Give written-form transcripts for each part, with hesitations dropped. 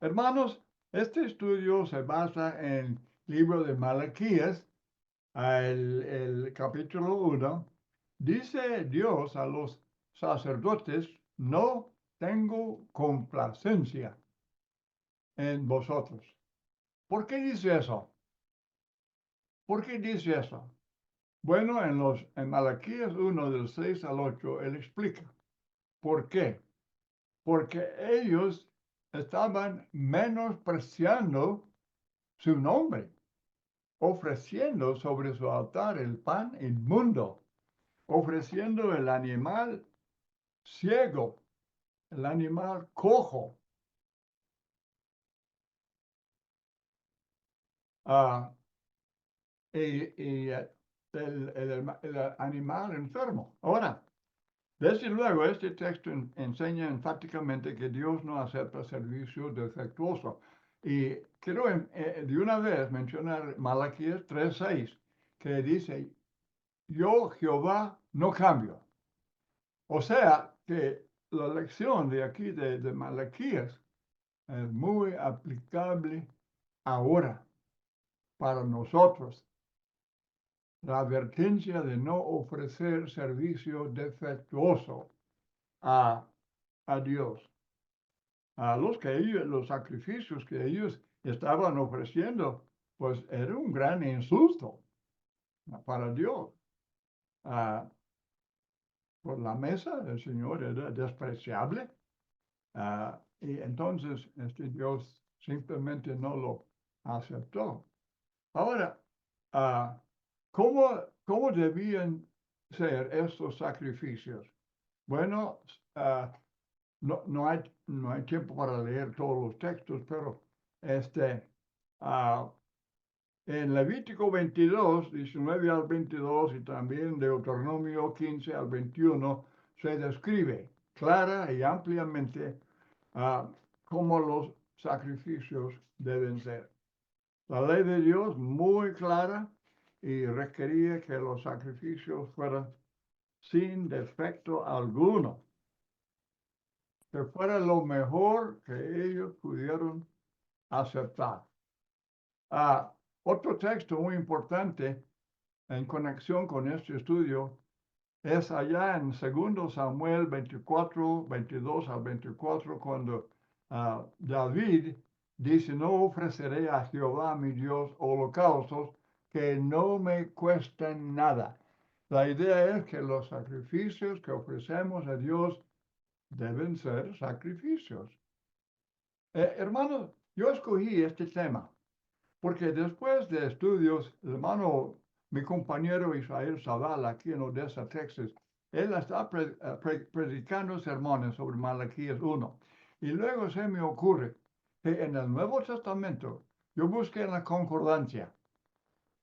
Hermanos, este estudio se basa en el libro de Malaquías, el capítulo 1. Dice Dios a los sacerdotes, no tengo complacencia en vosotros. ¿Por qué dice eso? ¿Por qué dice eso? Bueno, en Malaquías 1, del 6 al 8, él explica. ¿Por qué? Porque ellos estaban menospreciando su nombre, ofreciendo sobre su altar el pan inmundo, ofreciendo el animal ciego, el animal cojo, ah, y el animal enfermo. Ahora, desde luego, este texto enseña enfáticamente que Dios no acepta servicio defectuoso. Y quiero de una vez mencionar Malaquías 3:6, que dice, yo Jehová no cambio. O sea que la lección de aquí de Malaquías es muy aplicable ahora para nosotros. La advertencia de no ofrecer servicio defectuoso a, a Dios. A los sacrificios que ellos estaban ofreciendo, pues era un gran insulto para Dios. Ah, por la mesa del Señor era despreciable. Y entonces Dios simplemente no lo aceptó. Ahora, ah, ¿cómo debían ser estos sacrificios? Bueno, no hay tiempo para leer todos los textos, pero ah, en Levítico 22, 19 al 22 y también Deuteronomio 15 al 21 se describe clara y ampliamente cómo los sacrificios deben ser. La ley de Dios muy clara y requería que los sacrificios fueran sin defecto alguno, que fuera lo mejor que ellos pudieron aceptar. Otro texto muy importante en conexión con este estudio es allá en 2 Samuel 24, 22 al 24, cuando David dice, no ofreceré a Jehová mi Dios holocaustos que no me cuesten nada. La idea es que los sacrificios que ofrecemos a Dios deben ser sacrificios. Hermanos, yo escogí este tema porque después de estudios, el hermano, mi compañero Israel Zavala, aquí en Odessa, Texas, él está predicando sermones sobre Malaquías 1. Y luego se me ocurre que en el Nuevo Testamento yo busqué en la concordancia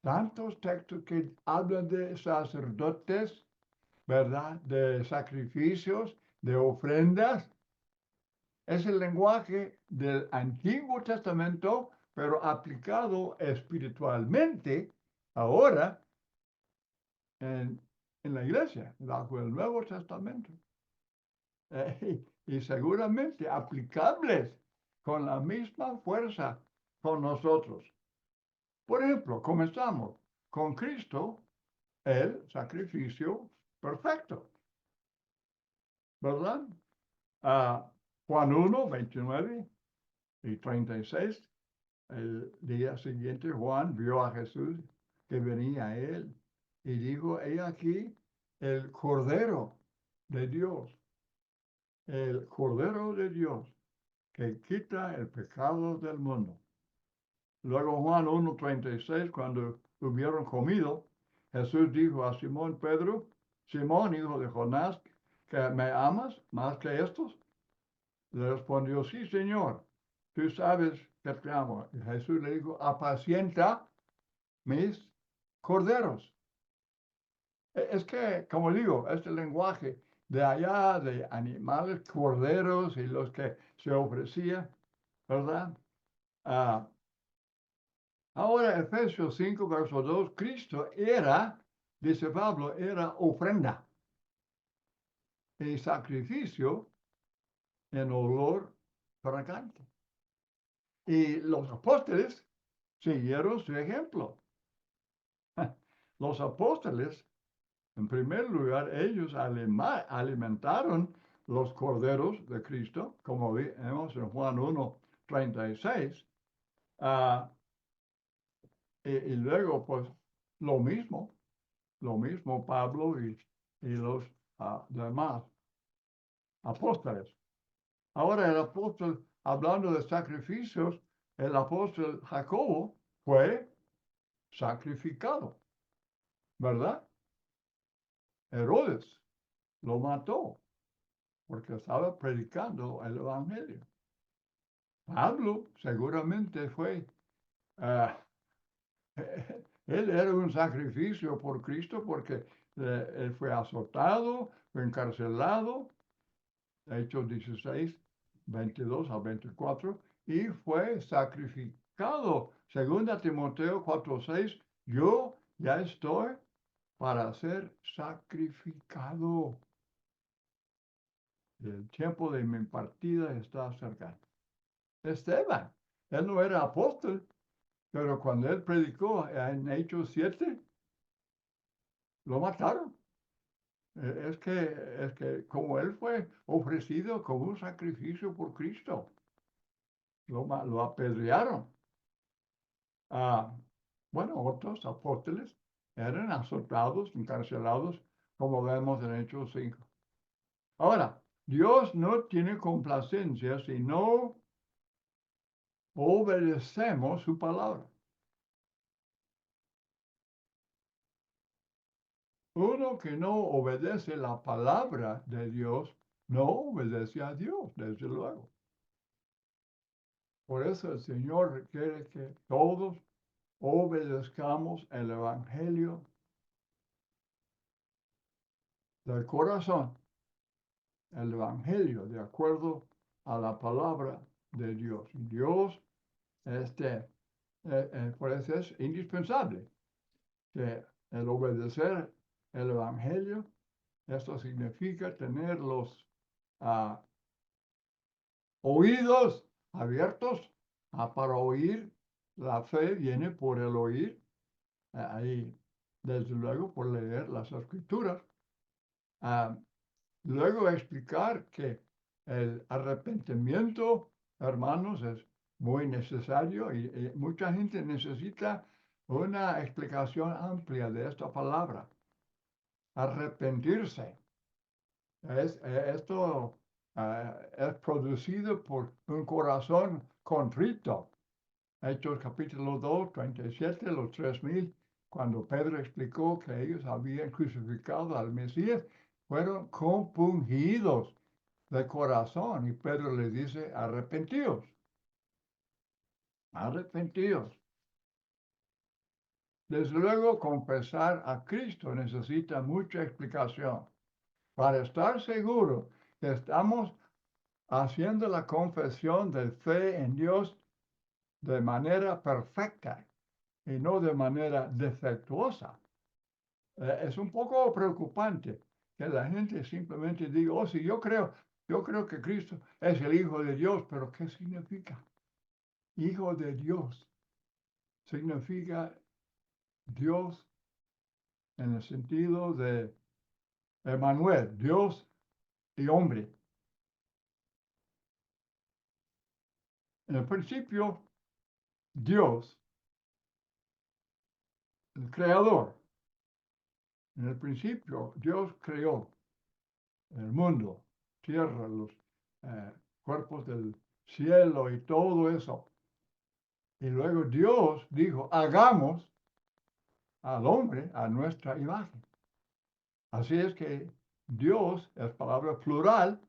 tantos textos que hablan de sacerdotes, ¿verdad? De sacrificios, de ofrendas. Es el lenguaje del Antiguo Testamento, pero aplicado espiritualmente ahora en, en la iglesia, bajo el Nuevo Testamento. Y seguramente aplicables con la misma fuerza con nosotros. Por ejemplo, comenzamos con Cristo, el sacrificio perfecto, ¿verdad? Juan 1, 29 y 36. El día siguiente Juan vio a Jesús que venía a él y dijo, he aquí el Cordero de Dios, el Cordero de Dios que quita el pecado del mundo. Luego Juan 1:36, cuando hubieron comido, Jesús dijo a Simón Pedro, Simón, hijo de Jonás, ¿que me amas más que estos? Le respondió, sí, Señor, tú sabes que te amo. Y Jesús le dijo, apacienta mis corderos. Es que, como digo, este lenguaje de allá, de animales, corderos y los que se ofrecía, ¿verdad? Ah, ahora, Efesios 5, verso 2, Cristo era, dice Pablo, era ofrenda y sacrificio en olor fragante. Y los apóstoles siguieron su ejemplo. Los apóstoles, en primer lugar, ellos alimentaron los corderos de Cristo, como vemos en Juan 1:36. ah, y luego, pues, lo mismo Pablo y los demás apóstoles. Ahora el apóstol, hablando de sacrificios, el apóstol Jacobo fue sacrificado, ¿verdad? Herodes lo mató porque estaba predicando el Evangelio. Pablo seguramente fue, ah, él era un sacrificio por Cristo porque él fue azotado, fue encarcelado, Hechos 16:22-24, y fue sacrificado. Segunda Timoteo 4:6, yo ya estoy para ser sacrificado. El tiempo de mi partida está cerca. Esteban, él no era apóstol, pero cuando él predicó en Hechos 7, lo mataron. Es que como él fue ofrecido como un sacrificio por Cristo, lo apedrearon. Bueno, otros apóstoles eran azotados, encarcelados, como vemos en Hechos 5. Ahora, Dios no tiene complacencia si no obedecemos su palabra. Uno que no obedece la palabra de Dios, no obedece a Dios, desde luego. Por eso el Señor quiere que todos obedezcamos el Evangelio del corazón, el Evangelio de acuerdo a la palabra de Dios. Dios, por eso es indispensable que el obedecer el Evangelio, esto significa tener los oídos abiertos para oír. La fe viene por el oír, ahí desde luego por leer las escrituras. Luego explicar que el arrepentimiento, hermanos, es muy necesario y mucha gente necesita una explicación amplia de esta palabra. Arrepentirse. Esto es producido por un corazón contrito. Hechos capítulo 2:37, los 3,000, cuando Pedro explicó que ellos habían crucificado al Mesías, fueron compungidos de corazón. Y Pedro les dice, arrepentíos, arrepentíos. Desde luego, confesar a Cristo necesita mucha explicación. Para estar seguro que estamos haciendo la confesión de fe en Dios de manera perfecta y no de manera defectuosa. Es un poco preocupante que la gente simplemente diga, oh, sí, yo creo que Cristo es el Hijo de Dios, pero ¿qué significa? Hijo de Dios significa Dios en el sentido de Emmanuel, Dios y hombre. En el principio, Dios, el creador. En el principio, Dios creó el mundo, tierra, los cuerpos del cielo y todo eso. Y luego Dios dijo, hagamos al hombre a nuestra imagen. Así es que Dios es palabra plural,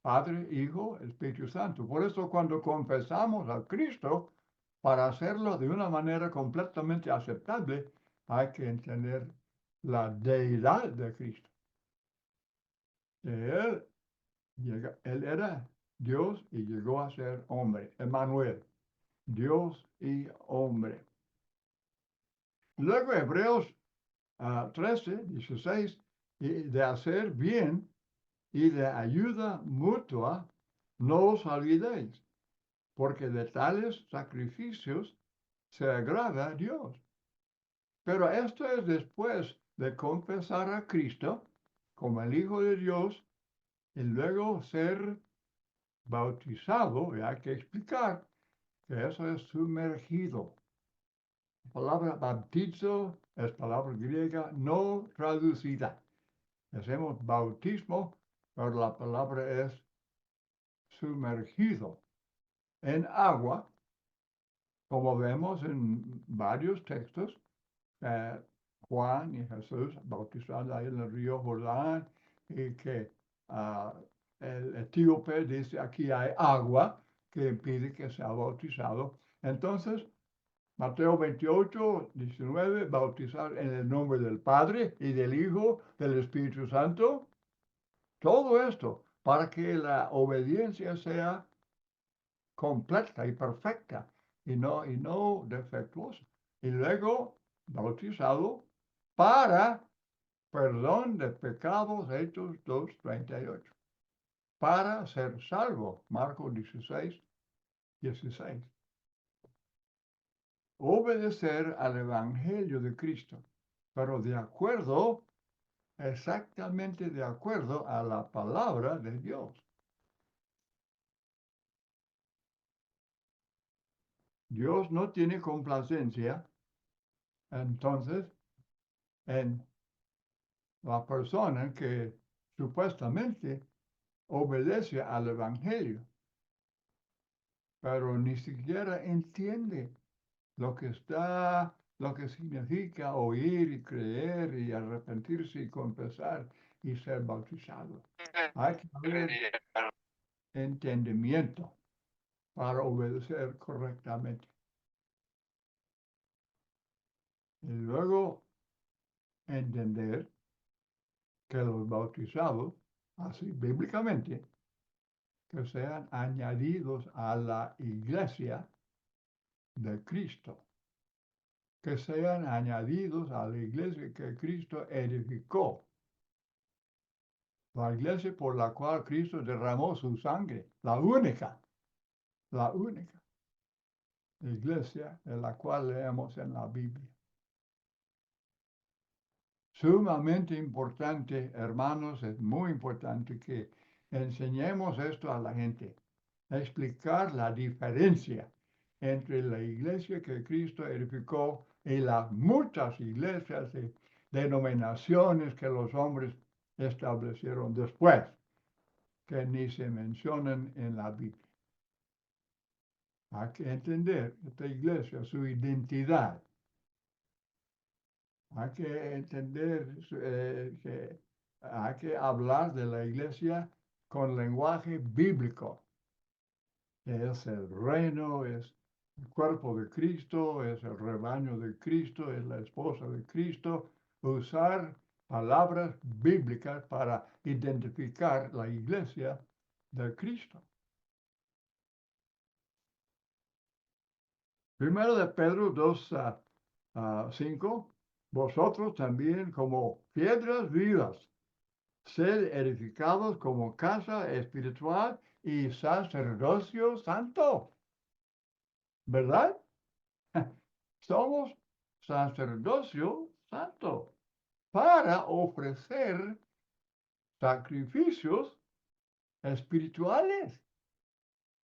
Padre, Hijo, Espíritu Santo. Por eso cuando confesamos a Cristo, para hacerlo de una manera completamente aceptable, hay que entender la deidad de Cristo. Él era Dios y llegó a ser hombre, Emmanuel, Dios y hombre. Luego Hebreos 13:16, y de hacer bien y de ayuda mutua, no os olvidéis, porque de tales sacrificios se agrada a Dios. Pero esto es después de confesar a Cristo como el Hijo de Dios y luego ser bautizado. Y hay que explicar que eso es sumergido. La palabra bautizo es palabra griega no traducida. Hacemos bautismo, pero la palabra es sumergido en agua, como vemos en varios textos. Juan y Jesús bautizando ahí en el río Jordán, y que el etíope dice: aquí hay agua, que impide que sea bautizado. Entonces, Mateo 28, 19, bautizar en el nombre del Padre y del Hijo, del Espíritu Santo. Todo esto para que la obediencia sea completa y perfecta y no defectuosa. Y luego bautizado para perdón de pecados, Hechos 2:38. Para ser salvo, Marcos 16:16. Obedecer al Evangelio de Cristo, pero de acuerdo, exactamente de acuerdo a la palabra de Dios. Dios no tiene complacencia, entonces, en la persona que supuestamente obedece al Evangelio, pero ni siquiera entiende lo que significa oír y creer y arrepentirse y confesar y ser bautizado. Hay que haber entendimiento para obedecer correctamente. Y luego entender que los bautizados, así bíblicamente, que sean añadidos a la iglesia de Cristo, que sean añadidos a la iglesia que Cristo edificó, la iglesia por la cual Cristo derramó su sangre, la única iglesia de la cual leemos en la Biblia. Sumamente importante, hermanos, es muy importante que enseñemos esto a la gente, explicar la diferencia entre la iglesia que Cristo edificó y las muchas iglesias y denominaciones que los hombres establecieron después, que ni se mencionan en la Biblia. Hay que entender esta iglesia, su identidad. Hay que entender que hay que hablar de la iglesia con lenguaje bíblico. Es el reino, es el cuerpo de Cristo, es el rebaño de Cristo, es la esposa de Cristo. Usar palabras bíblicas para identificar la iglesia de Cristo. Primero de Pedro 2:5, vosotros también como piedras vivas, sed edificados como casa espiritual y sacerdocio santo. ¿Verdad? Somos sacerdocio santo para ofrecer sacrificios espirituales.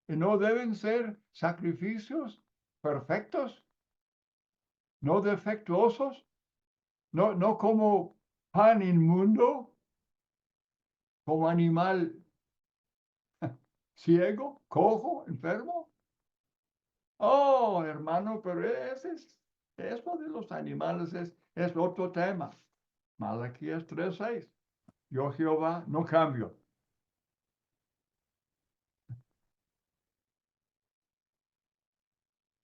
Y no deben ser sacrificios perfectos, no defectuosos, no como pan inmundo, como animal ciego, cojo, enfermo. Oh, hermano, pero eso de los animales es otro tema. Malaquías 3:6. Yo, Jehová, no cambio.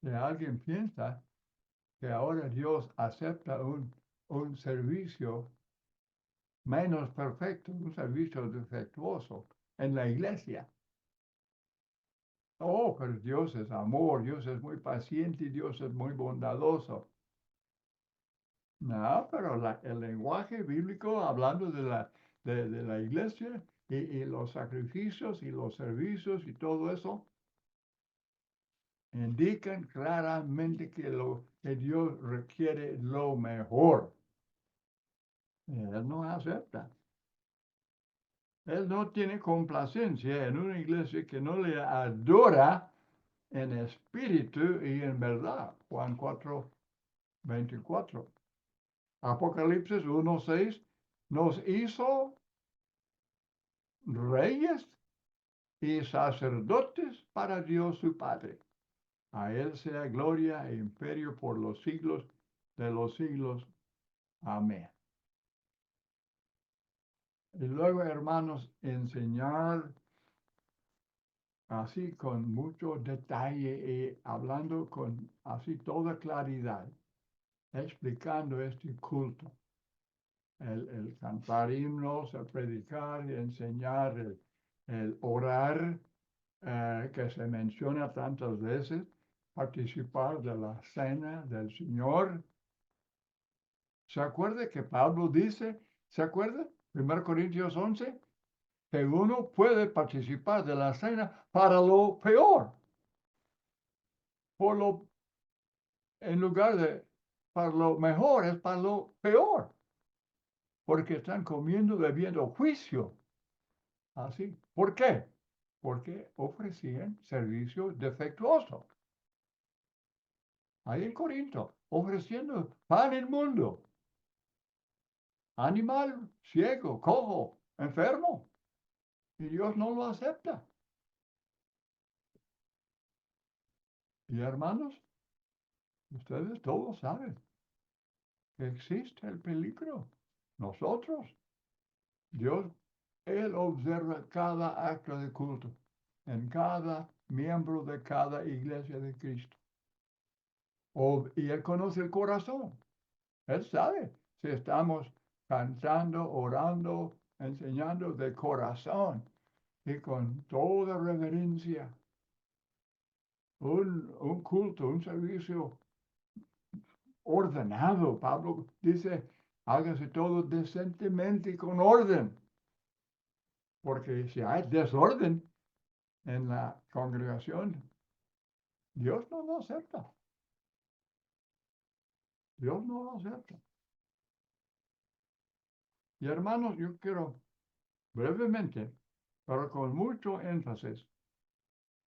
Si alguien piensa que ahora Dios acepta un servicio menos perfecto, un servicio defectuoso en la iglesia. Oh, pero Dios es amor, Dios es muy paciente, Dios es muy bondadoso. No, pero el lenguaje bíblico, hablando de la iglesia y los sacrificios y los servicios y todo eso, indican claramente que Dios requiere lo mejor. Él no acepta. Él no tiene complacencia en una iglesia que no le adora en espíritu y en verdad. Juan 4:24. Apocalipsis 1:6 nos hizo reyes y sacerdotes para Dios su Padre. A Él sea gloria e imperio por los siglos de los siglos. Amén. Y luego, hermanos, enseñar así con mucho detalle y hablando con así toda claridad, explicando este culto. El cantar himnos, el predicar, enseñar, el orar, que se menciona tantas veces, participar de la cena del Señor. ¿Se acuerda que Pablo dice, se acuerda? 1 Corintios 11, que uno puede participar de la cena para lo peor, en lugar de para lo mejor, es para lo peor, porque están comiendo, bebiendo juicio. Así. ¿Por qué? Porque ofrecían servicio defectuoso. Ahí en Corinto, ofreciendo pan inmundo, animal ciego, cojo, enfermo, y Dios no lo acepta. Y hermanos, ustedes todos saben que existe el peligro. Nosotros, Dios, Él observa cada acto de culto en cada miembro de cada iglesia de Cristo. Y Él conoce el corazón. Él sabe si estamos cantando, orando, enseñando de corazón y con toda reverencia. Un culto, un servicio ordenado. Pablo dice, hágase todo decentemente y con orden. Porque si hay desorden en la congregación, Dios no lo acepta. Dios no lo acepta. Y hermanos, yo quiero brevemente, pero con mucho énfasis,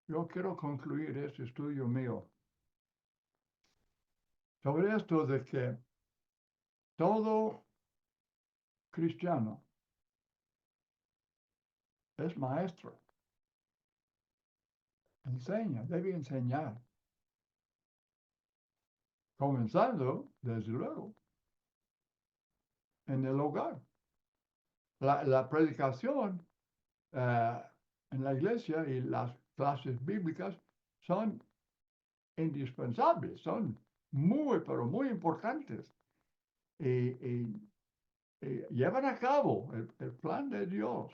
yo quiero concluir este estudio mío sobre esto de que todo cristiano es maestro, enseña, debe enseñar, comenzando, desde luego, en el hogar. La predicación en la iglesia y las clases bíblicas son indispensables, son muy, pero muy importantes. Y llevan a cabo el plan de Dios.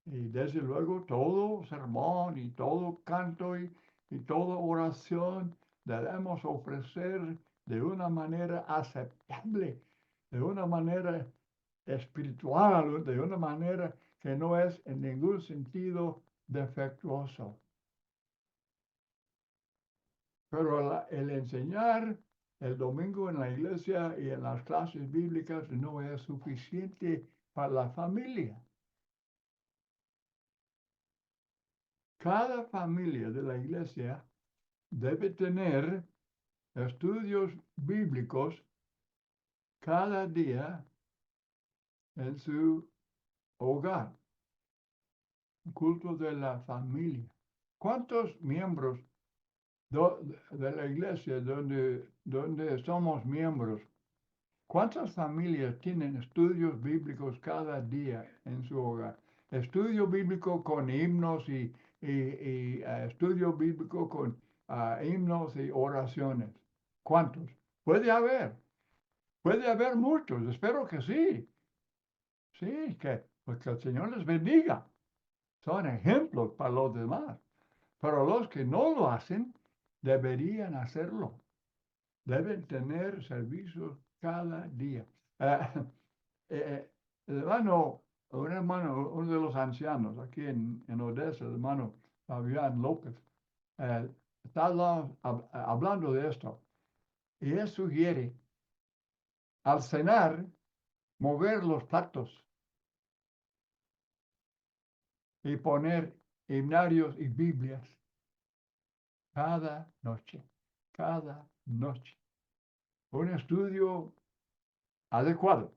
Y desde luego todo sermón y todo canto y toda oración debemos ofrecer de una manera aceptable, de una manera espiritual, de una manera que no es en ningún sentido defectuoso. Pero el enseñar el domingo en la iglesia y en las clases bíblicas no es suficiente para la familia. Cada familia de la iglesia debe tener estudios bíblicos cada día en su hogar, culto de la familia. ¿Cuántos miembros de la iglesia donde somos miembros? ¿Cuántas familias tienen estudios bíblicos cada día en su hogar? Estudio bíblico con himnos y estudio bíblico con himnos y oraciones. ¿Cuántos? Puede haber muchos, espero que sí. Sí, pues que el Señor les bendiga. Son ejemplos para los demás. Pero los que no lo hacen, deberían hacerlo. Deben tener servicios cada día. Eh, el hermano, un hermano, uno de los ancianos aquí en Odessa, el hermano Fabián López, está hablando de esto. Y él sugiere, al cenar, mover los platos y poner himnarios y Biblias cada noche, cada noche. Un estudio adecuado,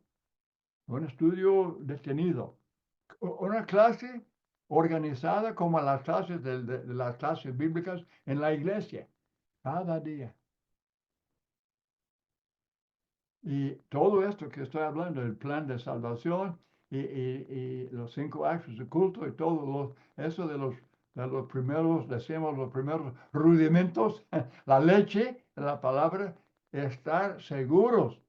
un estudio detenido, una clase organizada como las clases de las clases bíblicas en la iglesia, cada día. Y todo esto que estoy hablando, el plan de salvación y los 5 actos de culto y todo eso de los primeros, decimos, los primeros rudimentos, la leche, la palabra, estar seguros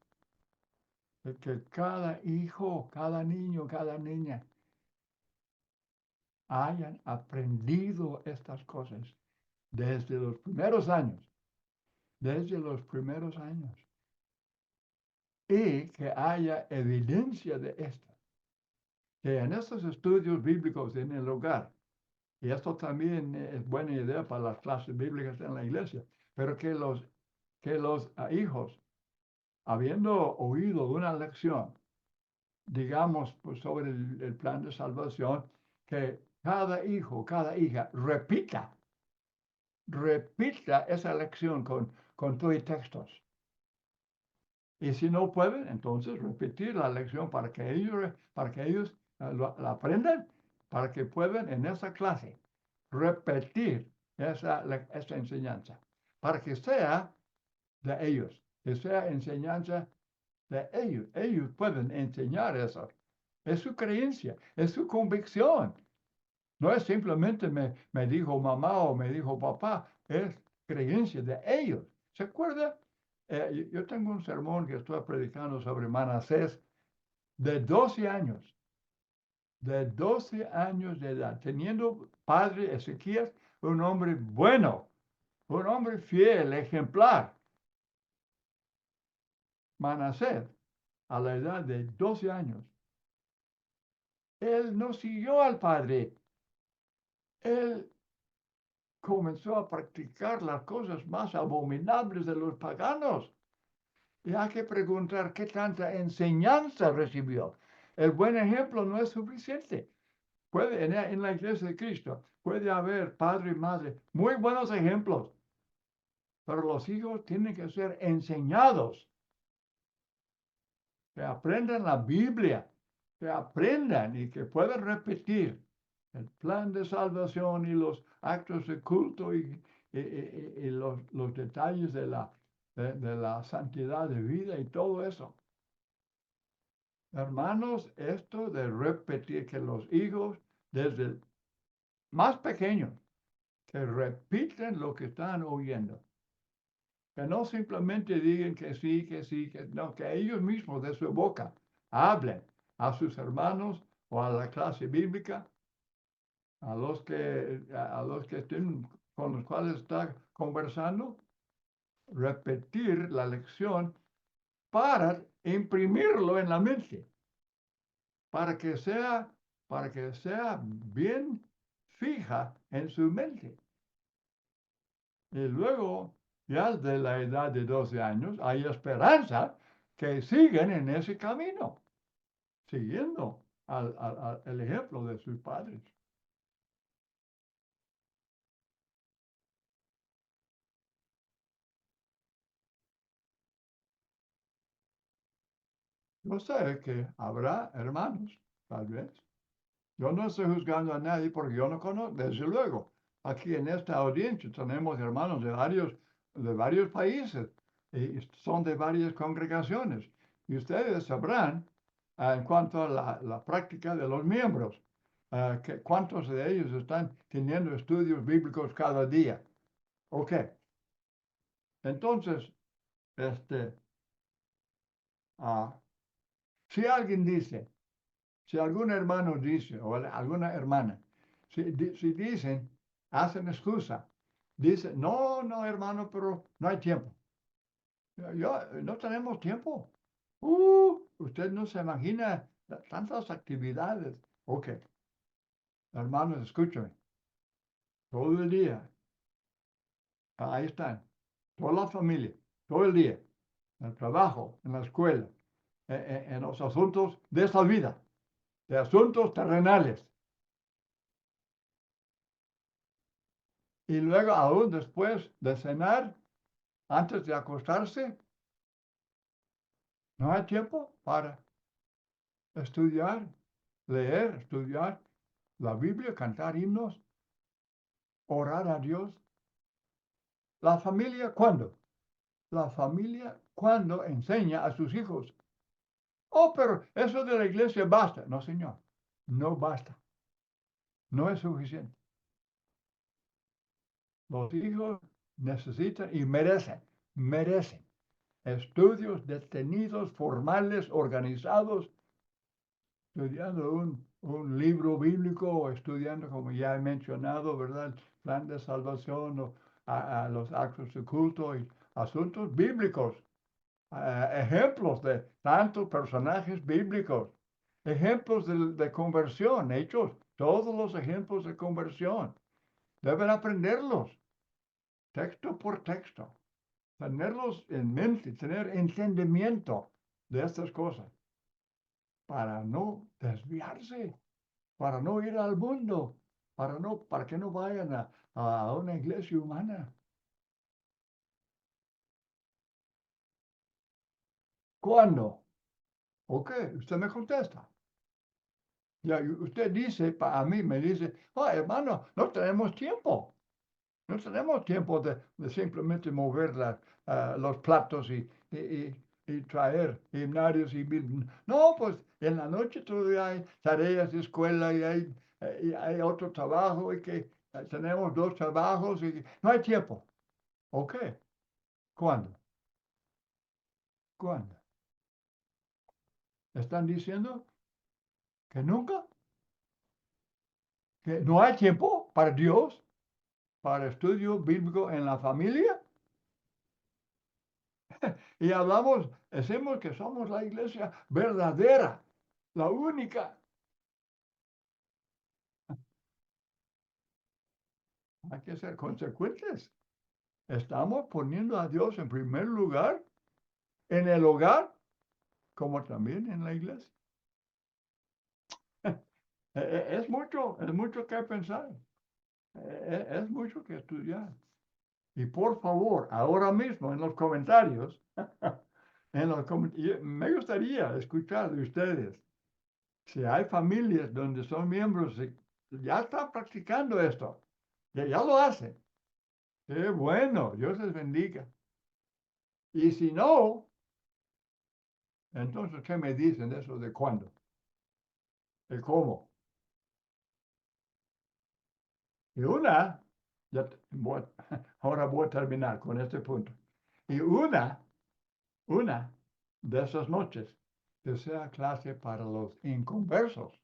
de que cada hijo, cada niño, cada niña hayan aprendido estas cosas desde los primeros años, desde los primeros años, y que haya evidencia de esto, que en estos estudios bíblicos en el hogar, y esto también es buena idea para las clases bíblicas en la iglesia, pero que los hijos, habiendo oído una lección, digamos, pues, sobre el plan de salvación, que cada hijo, cada hija repita esa lección con todo y textos. Y si no pueden, entonces repetir la lección para que ellos la aprendan, para que puedan en esa clase repetir esa enseñanza, para que sea de ellos, que sea enseñanza de ellos. Ellos pueden enseñar eso. Es su creencia, es su convicción. No es simplemente me dijo mamá o me dijo papá, es creencia de ellos. ¿Se acuerda? Yo tengo un sermón que estoy predicando sobre Manasés de 12 años, de edad, teniendo padre Ezequías, un hombre bueno, un hombre fiel, ejemplar. Manasés, a la edad de 12 años, él no siguió al padre, él comenzó a practicar las cosas más abominables de los paganos. Y hay que preguntar qué tanta enseñanza recibió. El buen ejemplo no es suficiente. Puede, en la iglesia de Cristo, puede haber padre y madre, muy buenos ejemplos, pero los hijos tienen que ser enseñados, que aprendan la Biblia, que aprendan y que puedan repetir el plan de salvación y los actos de culto y los detalles de la santidad de vida y todo eso. Hermanos, esto de repetir que los hijos, desde el más pequeños, que repiten lo que están oyendo. Que no simplemente digan que sí, que no, que ellos mismos de su boca hablen a sus hermanos o a la clase bíblica, a los que estén con los cuales está conversando, repetir la lección para imprimirlo en la mente, para que sea, para que sea bien fija en su mente. Y luego, ya de la edad de 12 años, hay esperanza que sigan en ese camino, siguiendo el ejemplo de sus padres. Yo sé que habrá hermanos, tal vez. Yo no estoy juzgando a nadie porque yo no conozco, desde luego. Aquí en esta audiencia tenemos hermanos de varios países y son de varias congregaciones. Y ustedes sabrán, en cuanto a la práctica de los miembros, cuántos de ellos están teniendo estudios bíblicos cada día. Ok. Entonces, este, ah, si alguien dice, si algún hermano dice, o alguna hermana, si dicen, hacen excusa, dicen, no, no, hermano, pero no hay tiempo. No tenemos tiempo. Usted no se imagina tantas actividades. Ok, hermanos, escúchame. Todo el día Ahí están. Toda la familia, todo el día, en el trabajo, en la escuela, en los asuntos de esta vida, de asuntos terrenales. Y luego, aún después de cenar, antes de acostarse, no hay tiempo para estudiar, leer, estudiar la Biblia, cantar himnos, orar a Dios. La familia, ¿cuándo? La familia, cuando enseña a sus hijos. Oh, pero eso de la iglesia basta. No, señor, no basta. No es suficiente. Los hijos necesitan y merecen estudios detenidos, formales, organizados, estudiando un libro bíblico o estudiando, como ya he mencionado, ¿verdad? El plan de salvación o a los actos de culto y asuntos bíblicos, ejemplos de tantos personajes bíblicos, ejemplos de conversión, hechos, todos los ejemplos de conversión. Deben aprenderlos, texto por texto, tenerlos en mente, tener entendimiento de estas cosas, para no desviarse, para no ir al mundo, para que no vayan a una iglesia humana. ¿Cuándo? Ok, usted me contesta. Ya, y usted dice, a mí me dice, oh, hermano, no tenemos tiempo. No tenemos tiempo de simplemente mover los platos y traer himnarios No, pues en la noche todavía hay tareas de escuela y hay otro trabajo y que tenemos dos trabajos y no hay tiempo. ¿Ok? ¿Cuándo? ¿Cuándo? ¿Están diciendo que nunca? ¿Que no hay tiempo para Dios, para estudio bíblico en la familia? Y hablamos, decimos que somos la iglesia verdadera, la única. Hay que ser consecuentes. Estamos poniendo a Dios en primer lugar en el hogar como también en la iglesia. Es mucho que pensar, es mucho que estudiar. Y por favor, ahora mismo en los comentarios, me gustaría escuchar de ustedes si hay familias donde son miembros y ya están practicando esto, ya lo hacen. Qué bueno, Dios les bendiga. Y si no, entonces, ¿qué me dicen de eso de cuándo? ¿De cómo? Y ahora voy a terminar con este punto. Y una de esas noches que sea clase para los inconversos.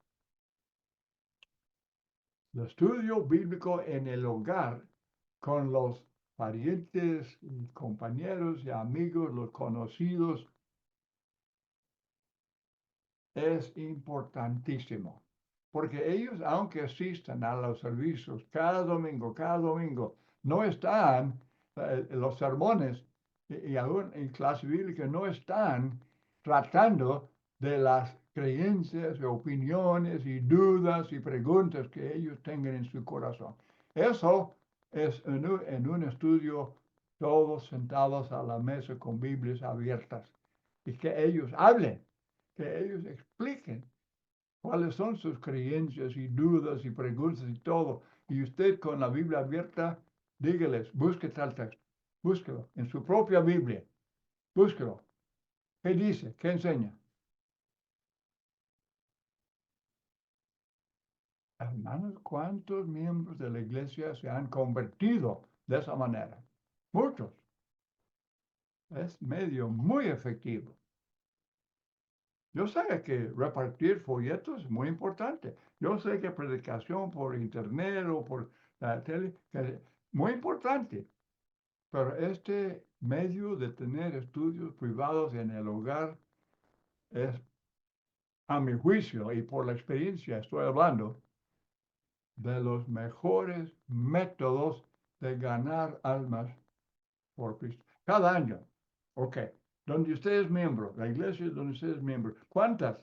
El estudio bíblico en el hogar con los parientes, y compañeros y amigos, los conocidos, es importantísimo. Porque ellos, aunque asistan a los servicios cada domingo, no están, los sermones y aún en clase bíblica, no están tratando de las creencias, opiniones y dudas y preguntas que ellos tengan en su corazón. Eso es en un estudio, todos sentados a la mesa con Biblias abiertas y que ellos hablen, que ellos expliquen cuáles son sus creencias y dudas y preguntas y todo. Y usted con la Biblia abierta, dígales, busque tal texto, búsquelo en su propia Biblia, búsquelo. ¿Qué dice? ¿Qué enseña? Hermanos, ¿cuántos miembros de la iglesia se han convertido de esa manera? Muchos. Es medio muy efectivo. Yo sé que repartir folletos es muy importante. Yo sé que predicación por internet o por la tele es muy importante. Pero este medio de tener estudios privados en el hogar es, a mi juicio y por la experiencia estoy hablando, de los mejores métodos de ganar almas por Cristo. Cada año. Ok. Donde usted es miembro, la iglesia donde usted es miembro. ¿Cuántas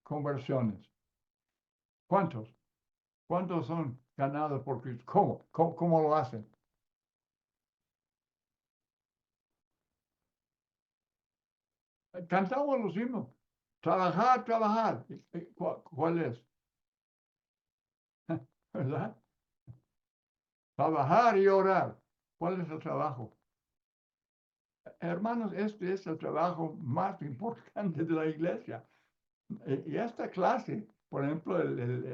conversiones? ¿Cuántos? ¿Cuántos son ganados por Cristo? ¿Cómo? ¿Cómo lo hacen? Cantamos los himnos. Trabajar, trabajar. ¿Cuál es? ¿Verdad? Trabajar y orar. ¿Cuál es el trabajo? Hermanos, este es el trabajo más importante de la iglesia. Y esta clase, por ejemplo,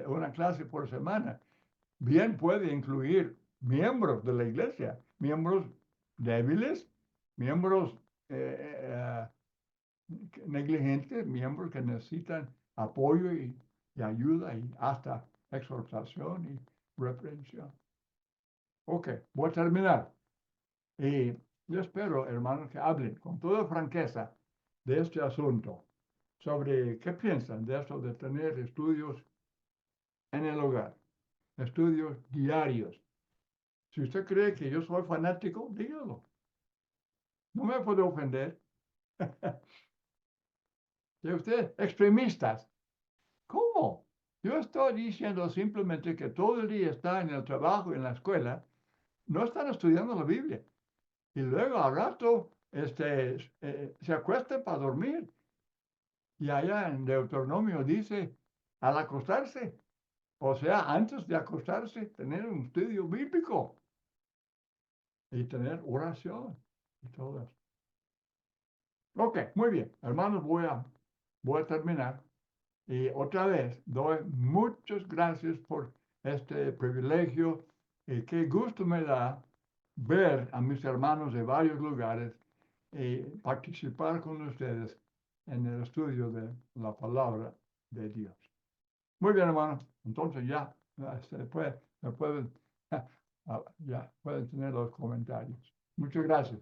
una clase por semana, bien puede incluir miembros de la iglesia, miembros débiles, miembros negligentes, miembros que necesitan apoyo y ayuda y hasta exhortación y reprensión. Ok, voy a terminar. Y yo espero, hermanos, que hablen con toda franqueza de este asunto, sobre qué piensan de esto de tener estudios en el hogar, estudios diarios. Si usted cree que yo soy fanático, dígalo. No me puede ofender. Si usted, extremistas, ¿cómo? Yo estoy diciendo simplemente que todo el día está en el trabajo, en la escuela, no están estudiando la Biblia. Y luego al rato se acuestan para dormir. Y allá en Deuteronomio dice, al acostarse, o sea, antes de acostarse, tener un estudio bíblico y tener oración y todo eso. Ok, muy bien, hermanos, voy a terminar. Y otra vez, doy muchas gracias por este privilegio y qué gusto me da ver a mis hermanos de varios lugares y participar con ustedes en el estudio de la palabra de Dios. Muy bien, hermanos. Entonces ya me pueden, ya pueden tener los comentarios. Muchas gracias.